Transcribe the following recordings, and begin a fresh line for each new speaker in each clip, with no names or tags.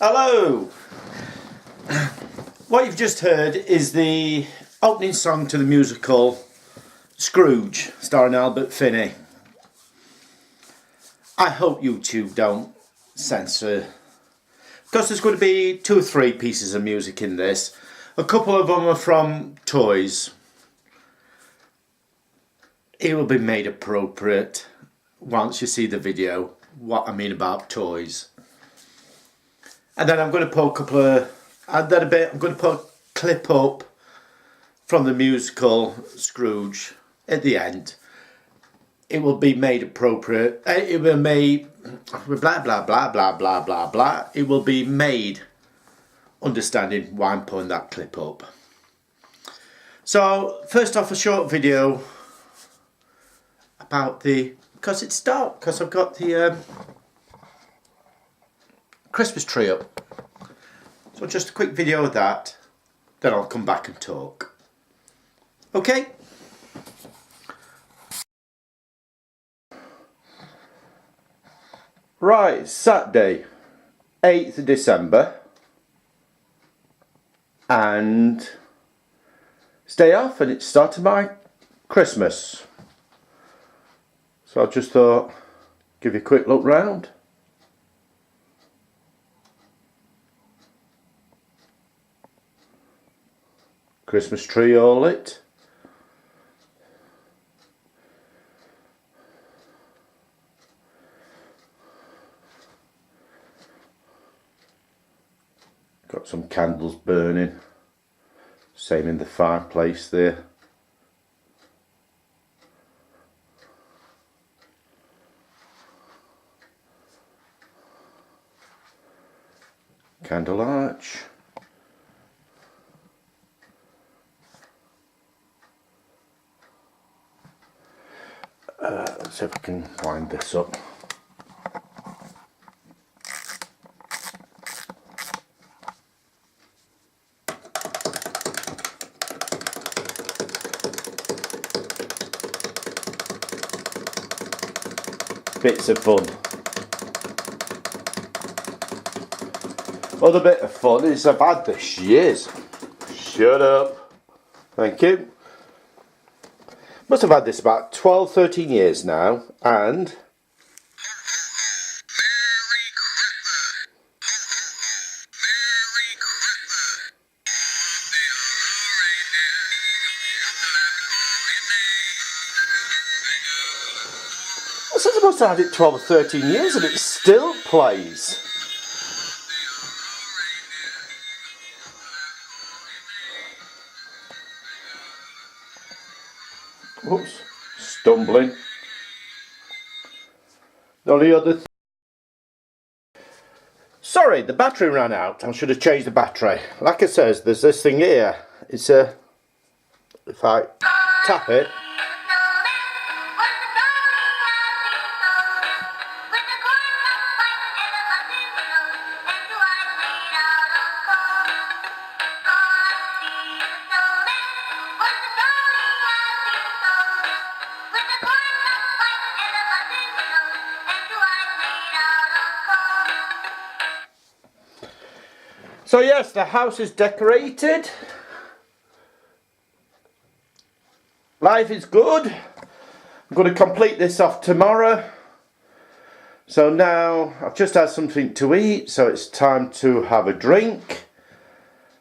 Hello! What you've just heard is the opening song to the musical Scrooge, starring Albert Finney. I hope YouTube don't censor, because there's going to be 2 or 3 pieces of music in this. A couple of them are from toys. It will be made appropriate once you see the video, what I mean about toys. And then I'm going to put I'm going to put a clip up from the musical Scrooge at the end. It will be made appropriate. It will made blah blah blah blah blah blah blah. It will be made understanding why I'm putting that clip up. So first off, a short video about because it's dark, because I've got the Christmas tree up. So just a quick video of that, then I'll come back and talk. Okay? Right, Saturday, 8th of December, and it's day off and it's started my Christmas. So I just thought, give you a quick look round. Christmas tree all lit. Got some candles burning. Same in the fireplace there. Candle arch. Let's see if I can wind this up. Bits of fun. Other bit of fun is I've had this years. Shut up. Thank you. Must have had this about 12, 13 years now, and I said I must have had it 12 or 13 years and it still plays. Whoops, stumbling. The only other sorry, the battery ran out. I should have changed the battery. Like it says, there's this thing here. It's a, if I tap it, so yes, the house is decorated. Life is good. I'm going to complete this off tomorrow. So now I've just had something to eat, so it's time to have a drink,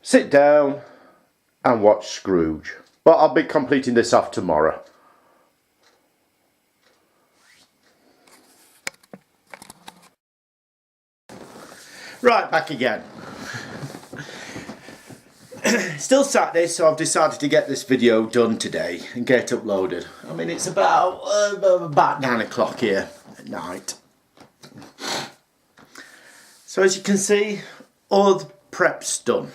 sit down and watch Scrooge. But I'll be completing this off tomorrow. Right, back again. Still Saturday, so I've decided to get this video done today and get it uploaded. I mean, it's about 9 o'clock here at night. So as you can see, all the prep's done.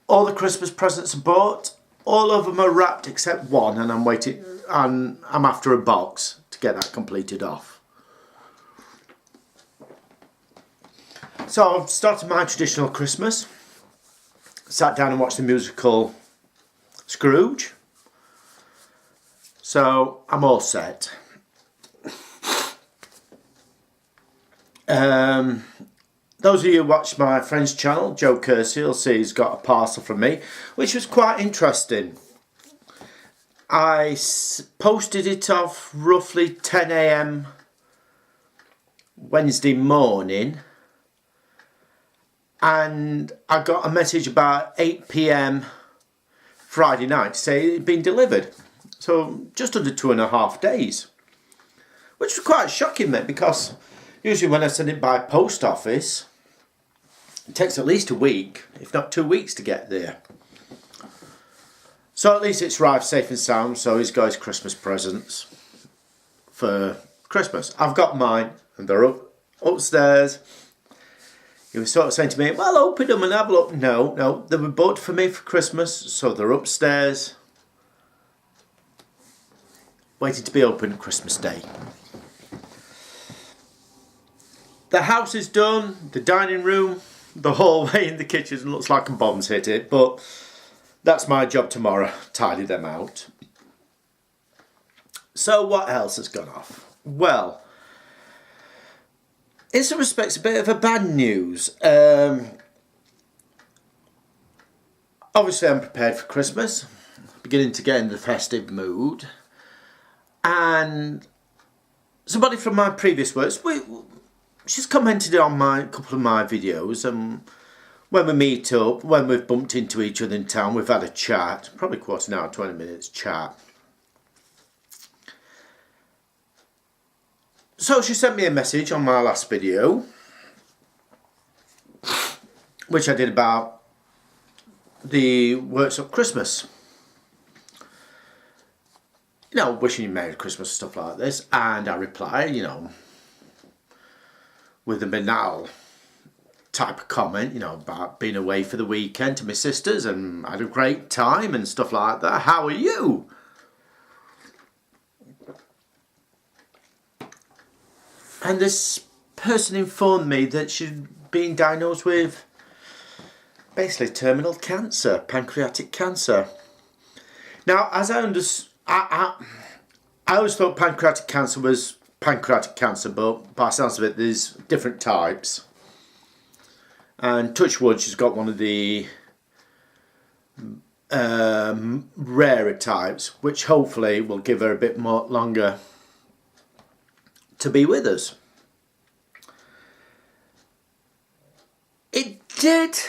All the Christmas presents are bought. All of them are wrapped except one, and I'm waiting, and I'm after a box to get that completed off. So I've started my traditional Christmas. Sat down and watched the musical Scrooge. So I'm all set. those of you who watch my friend's channel, Joe Kersey, will see he's got a parcel from me, which was quite interesting. I posted it off roughly 10 AM Wednesday morning, and I got a message about 8 PM Friday night to say it had been delivered. So just under 2.5 days, which was quite shocking, mate, because usually when I send it by post office, it takes at least a week, if not 2 weeks, to get there. So at least it's arrived safe and sound, so he's got his Christmas presents for Christmas. I've got mine, and they're upstairs. He was sort of saying to me, well, open them and have a look. No, they were bought for me for Christmas, so they're upstairs, waiting to be opened Christmas Day. The house is done, the dining room, the hallway and the kitchen looks like a bomb's hit it, but that's my job tomorrow, tidy them out. So what else has gone off? Well, in some respects a bit of a bad news. Obviously I'm prepared for Christmas, beginning to get in the festive mood, and somebody from my previous works, she's commented on a couple of my videos, and when we meet up, when we've bumped into each other in town, we've had a chat, probably quarter an hour, 20 minutes chat. So she sent me a message on my last video, which I did about the works of Christmas. You know, wishing you Merry Christmas, stuff like this, and I replied, you know, with a banal type of comment, you know, about being away for the weekend to my sisters and had a great time and stuff like that. How are you? And this person informed me that she'd been diagnosed with basically terminal cancer, pancreatic cancer. Now, as I understand, I always thought pancreatic cancer was pancreatic cancer, but by the sounds of it, there's different types. And touch wood, she's got one of the rarer types, which hopefully will give her a bit more longer to be with us. It did,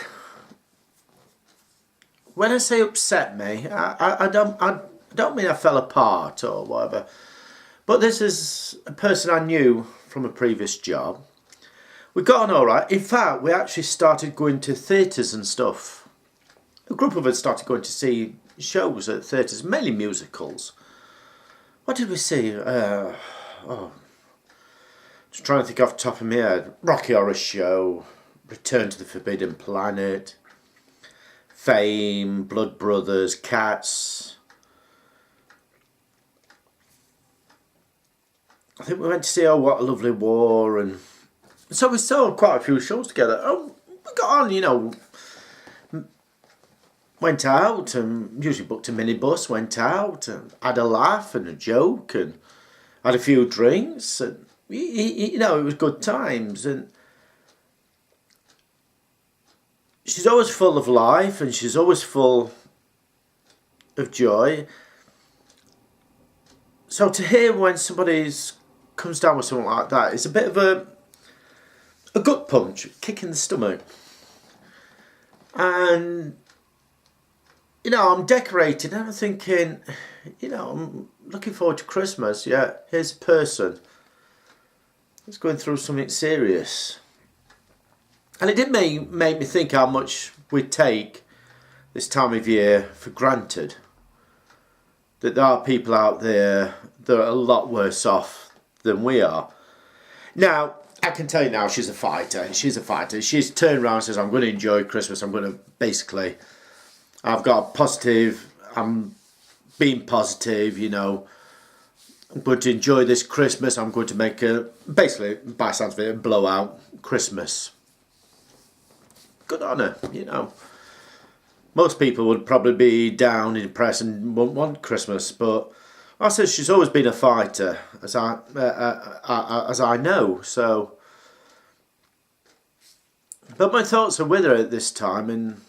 when I say upset me, I don't mean I fell apart or whatever, but this is a person I knew from a previous job. We got on all right. In fact, we actually started going to theatres and stuff. A group of us started going to see shows at theatres, mainly musicals. What did we see? Just trying to think off the top of my head. Rocky Horror Show, Return to the Forbidden Planet, Fame, Blood Brothers, Cats. I think we went to see Oh What a Lovely War, and so we saw quite a few shows together. Oh, we got on, you know, went out and usually booked a minibus, went out and had a laugh and a joke and had a few drinks, and you know, it was good times. And she's always full of life and she's always full of joy. So to hear when somebody comes down with something like that, it's a bit of a gut punch, kick in the stomach. And, you know, I'm decorated and I'm thinking, you know, I'm looking forward to Christmas. Yeah, here's a person who's going through something serious. And it did make me think how much we take this time of year for granted. That there are people out there that are a lot worse off than we are. Now, I can tell you now, she's a fighter. She's a fighter. She's turned around and says, I'm going to enjoy Christmas. I'm going to basically, I've got a positive, I'm being positive, you know. I'm going to enjoy this Christmas. I'm going to make a, basically, by sounds of it, a blowout Christmas. Good on her, you know. Most people would probably be down and depressed and won't want Christmas, but I said she's always been a fighter, as I know. So But my thoughts are with her at this time, and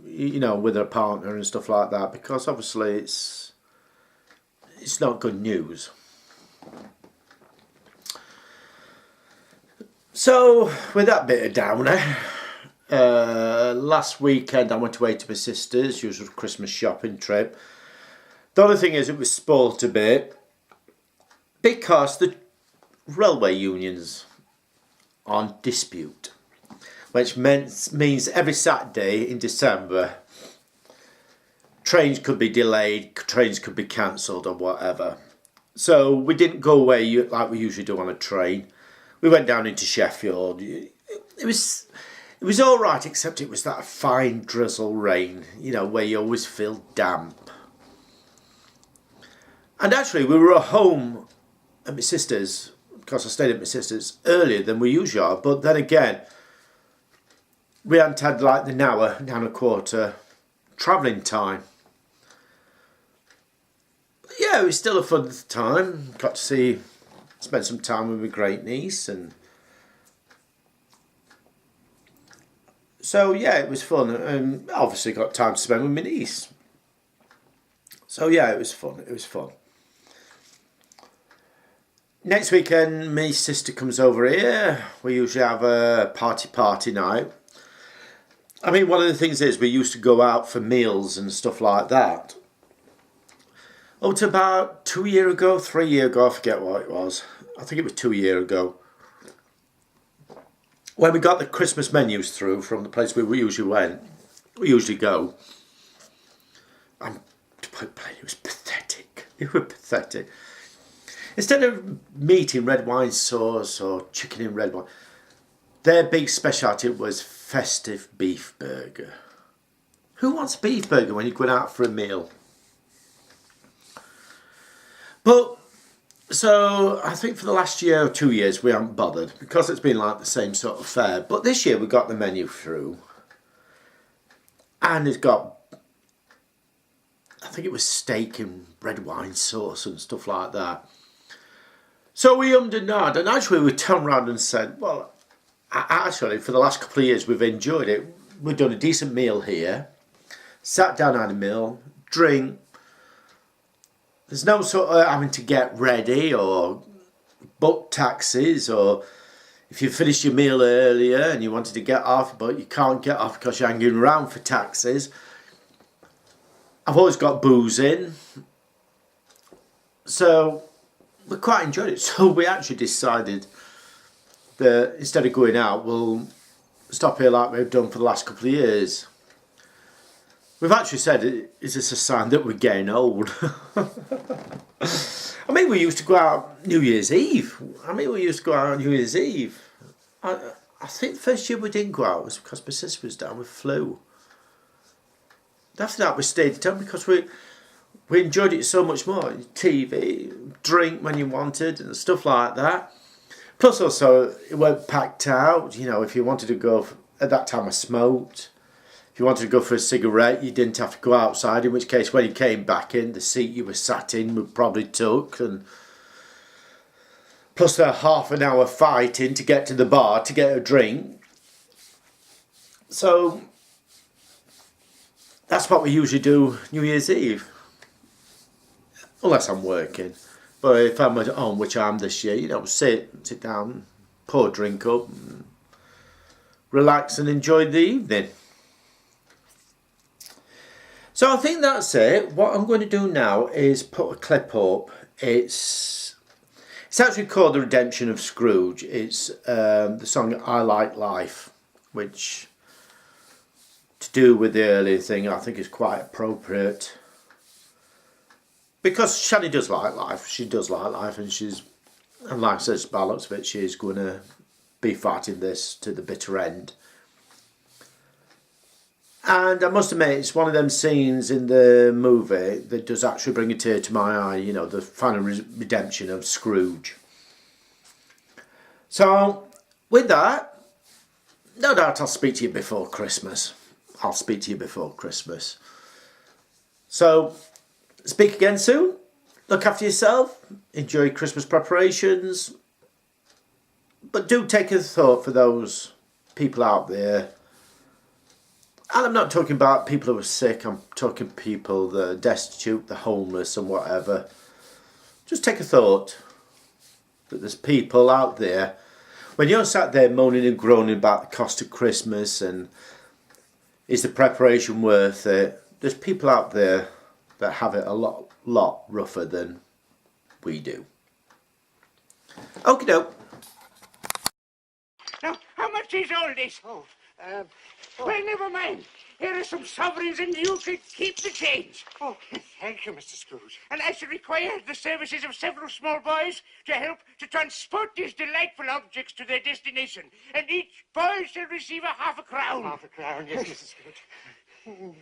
you know, with her partner and stuff like that, because obviously it's not good news. So with that bit of downer, last weekend I went away to my sister's, usual Christmas shopping trip. The only thing is, it was spoilt a bit because the railway unions are on dispute, which means every Saturday in December trains could be delayed, trains could be cancelled or whatever. So we didn't go away like we usually do on a train. We went down into Sheffield. It was all right, except it was that fine drizzle rain, you know, where you always feel damp. And actually, we were at home at my sister's, because I stayed at my sister's earlier than we usually are. But then again, we hadn't had like the hour and a quarter travelling time. Yeah, it was still a fun time. Got to spend some time with my great niece, and so yeah, it was fun. And obviously got time to spend with my niece. So yeah, it was fun. It was fun. Next weekend, my sister comes over here. We usually have a party night. I mean, one of the things is we used to go out for meals and stuff like that. Up to about 2 years ago, 3 years ago, I forget what it was. I think it was 2 years ago. When we got the Christmas menus through from the place where we usually go. It was pathetic. It was pathetic. Instead of meat in red wine sauce or chicken in red wine, their big speciality was festive beef burger. Who wants beef burger when you're going out for a meal? But, so I think for the last year or 2 years we haven't bothered, because it's been like the same sort of fare. But this year we got the menu through, and it's got, I think it was steak in red wine sauce and stuff like that. So we ummed and ahed, and actually we turned around and said, well, actually for the last couple of years we've enjoyed it. We've done a decent meal here, sat down, had a meal, drink. There's no sort of having to get ready or book taxis, or if you finished your meal earlier and you wanted to get off but you can't get off because you're hanging around for taxis. I've always got booze in. So we quite enjoyed it. So we actually decided that instead of going out, we'll stop here like we've done for the last couple of years. We've actually said, is this a sign that we're getting old? I mean, we used to go out New Year's Eve. I think the first year we didn't go out was because my sister was down with flu. After that, we stayed at home because we enjoyed it so much more. TV, drink when you wanted, and stuff like that. Plus, also, it weren't packed out. You know, if you wanted to go, at that time I smoked. If you wanted to go for a cigarette, you didn't have to go outside, in which case when you came back in, the seat you were sat in would probably took. And plus a half an hour fighting to get to the bar to get a drink. So that's what we usually do New Year's Eve. Unless I'm working. But if I'm at home, which I am this year, you know, sit down, pour a drink up, and relax and enjoy the evening. So I think that's it. What I'm going to do now is put a clip up. It's actually called The Redemption of Scrooge. It's the song I Like Life, which, to do with the earlier thing, I think is quite appropriate. Because Shani does like life. She does like life, and like I said, by the looks of it, she's going to be fighting this to the bitter end. And I must admit, it's one of them scenes in the movie that does actually bring a tear to my eye, you know, the final redemption of Scrooge. So, with that, no doubt I'll speak to you before Christmas. So, speak again soon. Look after yourself. Enjoy Christmas preparations. But do take a thought for those people out there, and I'm not talking about people who are sick, I'm talking people that are destitute, the homeless and whatever. Just take a thought that there's people out there, when you're sat there moaning and groaning about the cost of Christmas and is the preparation worth it, there's people out there that have it a lot rougher than we do. Okie doke.
Now, how much is all this? Well, never mind. Here are some sovereigns and you can keep the change.
Oh, thank you, Mr. Scrooge.
And I shall require the services of several small boys to help to transport these delightful objects to their destination. And each boy shall receive half a crown.
Half a crown, yes, Mr. Scrooge.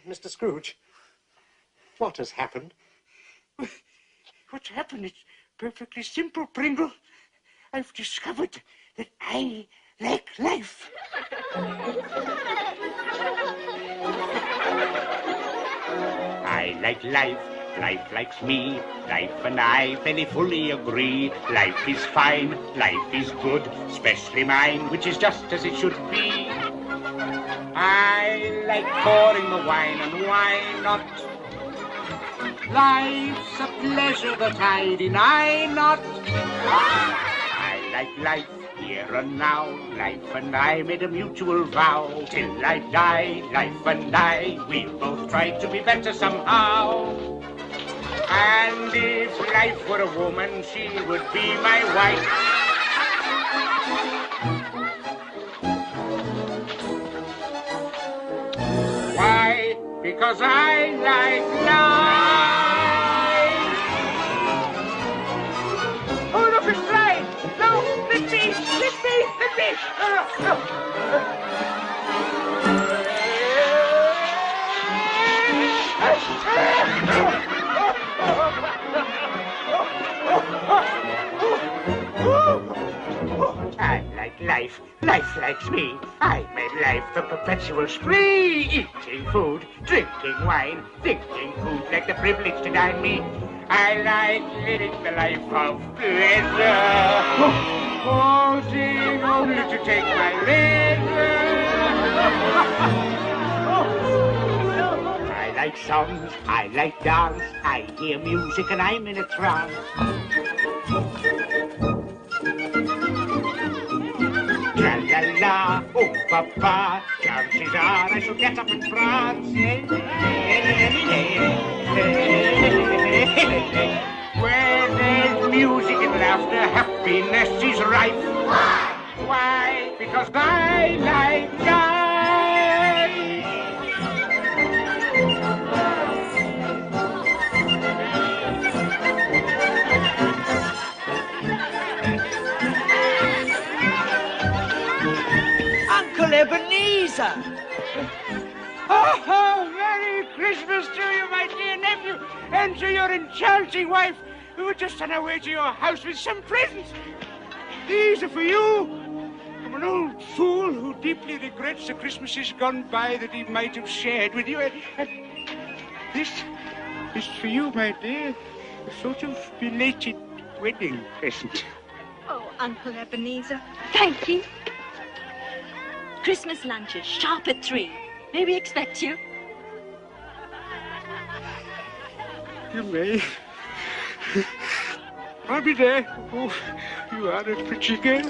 Mr. Scrooge, what has happened?
What's happened? It's perfectly simple, Pringle. I've discovered that I like life. I like life, life likes me, life and I very fully agree. Life is fine, life is good, especially mine, which is just as it should be. I like pouring the wine, and why not? Life's a pleasure that I deny not. I like life here and now. Life and I made a mutual vow. Till I die, life and I, we'll both try to be better somehow. And if life were a woman, she would be my wife. Why? Because I like life. Oh, look, it's flying. No, let me, let me, let me. I like life. Life likes me. I made life a perpetual spree. Eating food, drinking wine, thinking who'd like the privilege to dine me. I like living the life of pleasure. Pausing only to take my leisure. I like songs, I like dance. I hear music and I'm in a trance. Tra-la-la, oh papa, chances are I shall get up and prance. Where there's music and laughter, happiness is rife. Why? Because I like life.
Uncle Ebenezer!
Oh, Merry Christmas to you, my dear nephew, and to your enchanting wife, who were just on her way to your house with some presents. These are for you. I'm an old fool who deeply regrets the Christmases gone by that he might have shared with you. And this is for you, my dear, a sort of belated wedding present.
Oh, Uncle Ebenezer, thank you. Christmas lunches, sharp at 3. May we expect you?
You may. I'll be there. Oh, you are a pretty girl.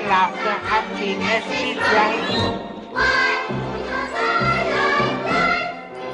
Laughter, happiness is right.